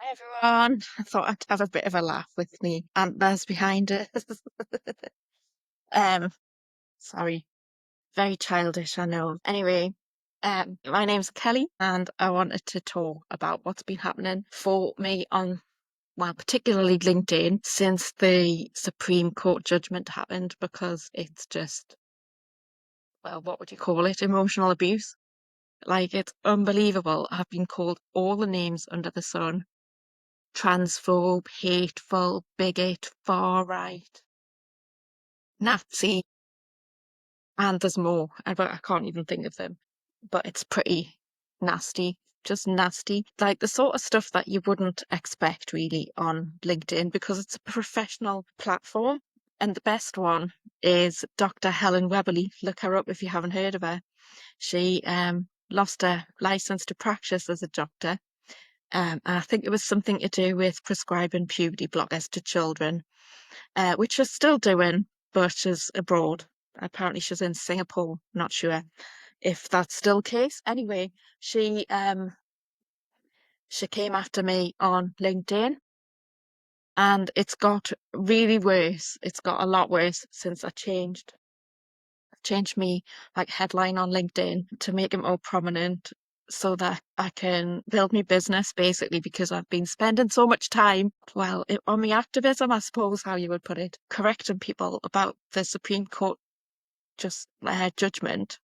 Hi everyone. I thought I'd have a bit of a laugh with me antlers behind us. Um, sorry, very childish, I know. Anyway, my name's Kelly, and I wanted to talk about what's been happening for me on, well, particularly LinkedIn since the Supreme Court judgment happened, because it's just, well, what would you call it? Emotional abuse. Like, it's unbelievable. I've been called all the names under the sun. Transphobe, hateful, bigot, far right, Nazi, and there's more. But I can't even think of them. But it's pretty nasty, just nasty. Like the sort of stuff that you wouldn't expect really on LinkedIn because it's a professional platform. And the best one is Dr. Helen Weberly. Look her up if you haven't heard of her. She lost her license to practice as a doctor. I think it was something to do with prescribing puberty blockers to children, which she's still doing, but she's abroad. Apparently, she's in Singapore. Not sure if that's still the case. Anyway, she came after me on LinkedIn, and it's got really worse. It's got a lot worse since I changed me like headline on LinkedIn to make it more prominent so that I can build my business basically because I've been spending so much time, well, on my activism, I suppose how you would put it, correcting people about the Supreme Court judgment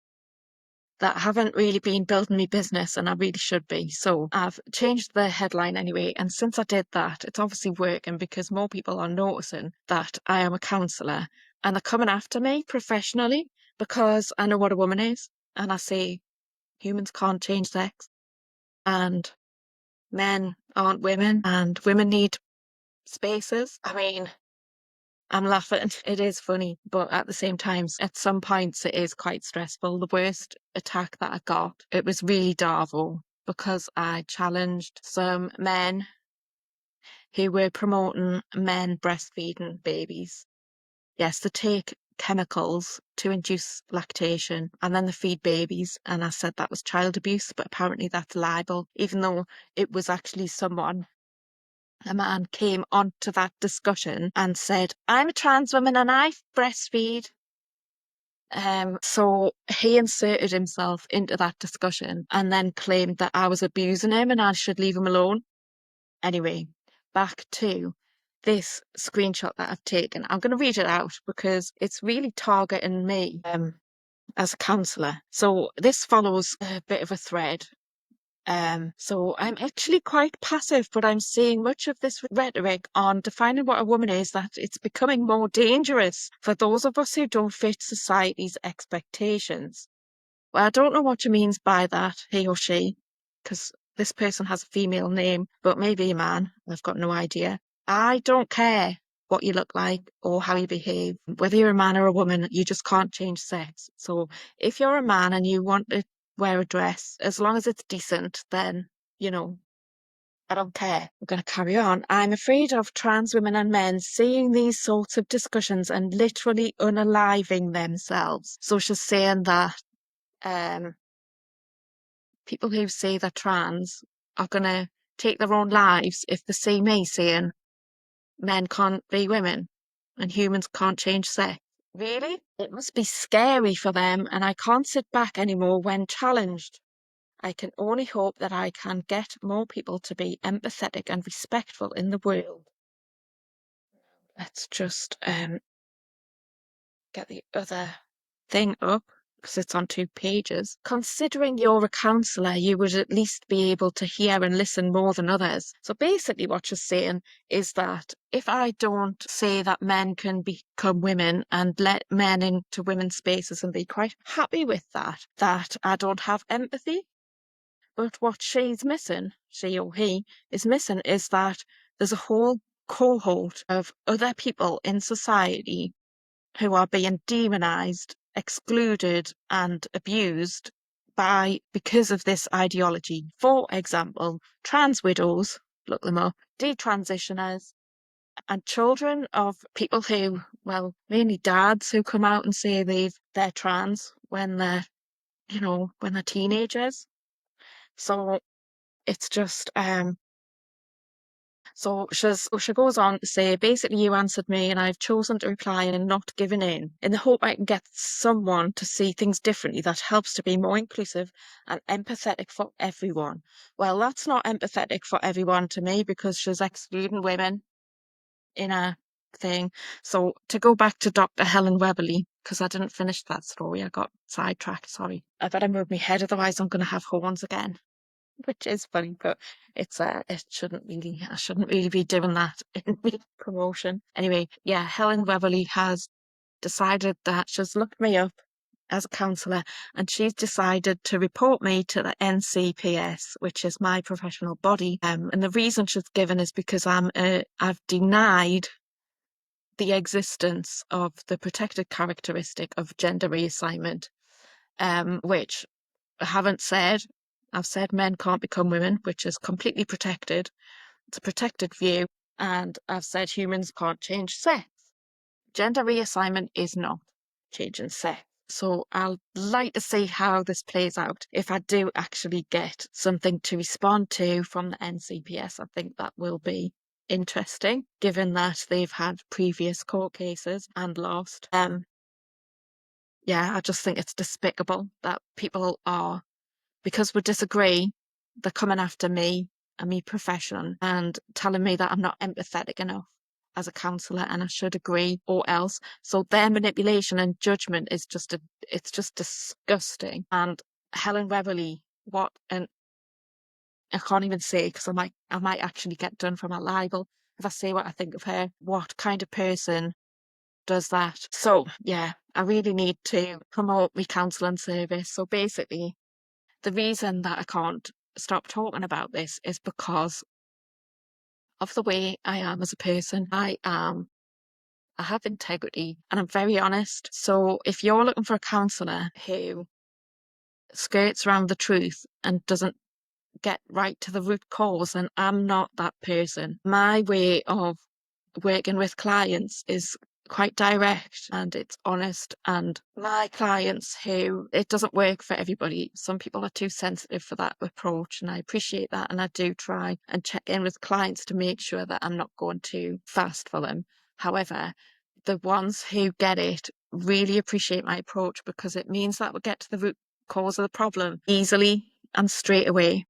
that haven't really been building my business and I really should be. So I've changed the headline anyway. And since I did that, it's obviously working because more people are noticing that I am a counsellor and they're coming after me professionally because I know what a woman is. And I say humans can't change sex and men aren't women and women need spaces. I mean, I'm laughing. It is funny, but at the same time, at some points, it is quite stressful. The worst attack that I got, it was really Darvo because I challenged some men who were promoting men breastfeeding babies. Yes, they take chemicals to induce lactation and then they feed babies. And I said that was child abuse, but apparently that's libel, even though it was actually someone, a man came onto that discussion and said, I'm a trans woman and I breastfeed. So he inserted himself into that discussion and then claimed that I was abusing him and I should leave him alone. Anyway, back to this screenshot that I've taken. I'm going to read it out because it's really targeting me as a counsellor. So this follows a bit of a thread. So I'm actually quite passive, but I'm seeing much of this rhetoric on defining what a woman is, that it's becoming more dangerous for those of us who don't fit society's expectations. Well, I don't know what she means by that, he or she, because this person has a female name, but maybe a man. I've got no idea. I don't care what you look like or how you behave. Whether you're a man or a woman, you just can't change sex. So if you're a man and you want to wear a dress, as long as it's decent, then, you know, I don't care. I'm going to carry on. I'm afraid of trans women and men seeing these sorts of discussions and literally unaliving themselves. So she's saying that um, people who say they're trans are going to take their own lives if they see me saying men can't be women and humans can't change sex. Really? It must be scary for them, and I can't sit back anymore when challenged. I can only hope that I can get more people to be empathetic and respectful in the world. Let's just get the other thing up because it's on 2 pages. Considering you're a counsellor, you would at least be able to hear and listen more than others. So basically, what she's saying is that if I don't say that men can become women and let men into women's spaces and be quite happy with that, that I don't have empathy. But what she's missing, she or he is missing, is that there's a whole cohort of other people in society who are being demonized, excluded, and abused because of this ideology. For example, trans widows, look them up, detransitioners, and children of people who, well, mainly dads who come out and say they're trans when they're, when they're teenagers. So it's just So she goes on to say, basically, you answered me, and I've chosen to reply and not given in the hope I can get someone to see things differently that helps to be more inclusive and empathetic for everyone. Well, that's not empathetic for everyone to me because she's excluding women in a thing. So to go back to Dr. Helen Weberly, because I didn't finish that story, I got sidetracked. Sorry. I better move my head, otherwise I'm going to have horns again, which is funny, but it shouldn't really, I shouldn't really be doing that in my promotion. Anyway, yeah, Helen Weberly has decided that she's looked me up as a counsellor and she's decided to report me to the NCPS, which is my professional body. And the reason she's given is because I've denied the existence of the protected characteristic of gender reassignment, which I haven't said. I've said men can't become women, which is completely protected. It's a protected view. And I've said humans can't change sex. Gender reassignment is not changing sex. So I'll like to see how this plays out. If I do actually get something to respond to from the NCPS, I think that will be interesting, given that they've had previous court cases and lost. Yeah, I just think it's despicable that people are, because we disagree, they're coming after me and me profession and telling me that I'm not empathetic enough as a counsellor and I should agree or else. So their manipulation and judgment is it's just disgusting. And Helen Weberly, what, and I can't even say because I might actually get done for my libel if I say what I think of her. What kind of person does that? So yeah, I really need to promote my counselling service. So basically, the reason that I can't stop talking about this is because of the way I am as a person. I have integrity and I'm very honest. So if you're looking for a counsellor who skirts around the truth and doesn't get right to the root cause, then I'm not that person. My way of working with clients is quite direct and it's honest, and my clients who it doesn't work for everybody, some people are too sensitive for that approach, and I appreciate that, and I do try and check in with clients to make sure that I'm not going too fast for them. However, the ones who get it really appreciate my approach because it means that we'll get to the root cause of the problem easily and straight away,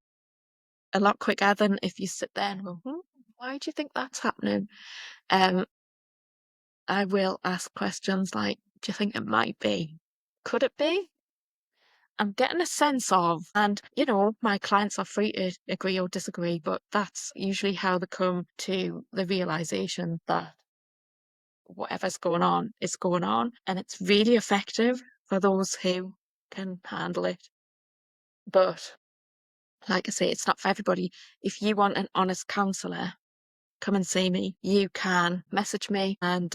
a lot quicker than if you sit there and go, why do you think that's happening? I will ask questions like, do you think it might be? Could it be? I'm getting a sense of, and my clients are free to agree or disagree, but that's usually how they come to the realization that whatever's going on is going on, and it's really effective for those who can handle it. But like I say, it's not for everybody. If you want an honest counsellor, come and see me. You can message me and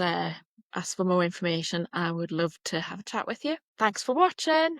ask for more information. I would love to have a chat with you. Thanks for watching.